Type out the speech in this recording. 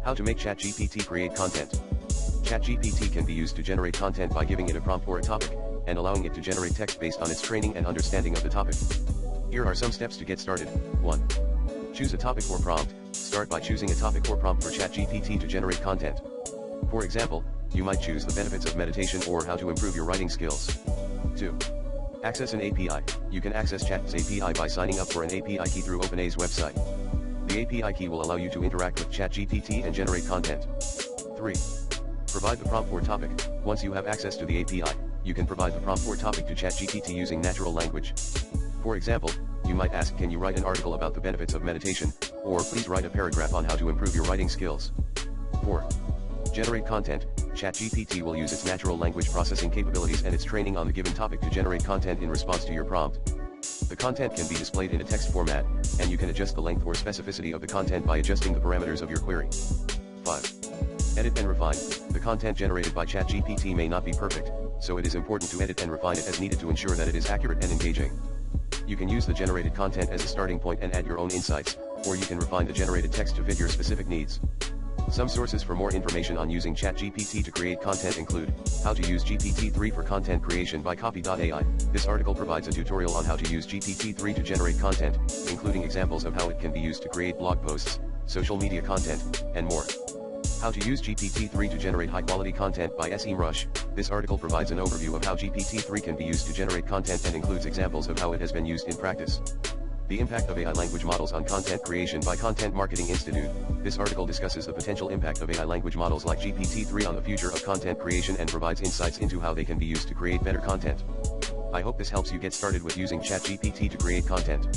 How to make ChatGPT create content. ChatGPT can be used to generate content by giving it a prompt or a topic, and allowing it to generate text based on its training and understanding of the topic. Here are some steps to get started. 1. Choose a topic or prompt. Start by choosing a topic or prompt for ChatGPT to generate content. For example, you might choose the benefits of meditation or how to improve your writing skills. 2. Access an API. You can access Chat's API by signing up for an API key through OpenAI's website. The API key will allow you to interact with ChatGPT and generate content. 3. Provide the prompt or topic. Once you have access to the API, you can provide the prompt or topic to ChatGPT using natural language. For example, you might ask, can you write an article about the benefits of meditation, or please write a paragraph on how to improve your writing skills. 4. Generate content. ChatGPT will use its natural language processing capabilities and its training on the given topic to generate content in response to your prompt. The content can be displayed in a text format, and you can adjust the length or specificity of the content by adjusting the parameters of your query. 5. Edit and refine. The content generated by ChatGPT may not be perfect, so it is important to edit and refine it as needed to ensure that it is accurate and engaging. You can use the generated content as a starting point and add your own insights, or you can refine the generated text to fit your specific needs. Some sources for more information on using ChatGPT to create content include, How to use GPT-3 for Content Creation by Copy.ai. This article provides a tutorial on how to use GPT-3 to generate content, including examples of how it can be used to create blog posts, social media content, and more. How to use GPT-3 to generate high-quality content by SEMrush. This article provides an overview of how GPT-3 can be used to generate content and includes examples of how it has been used in practice. The impact of AI language models on content creation by Content Marketing Institute. This article discusses the potential impact of AI language models like GPT-3 on the future of content creation and provides insights into how they can be used to create better content. I hope this helps you get started with using ChatGPT to create content.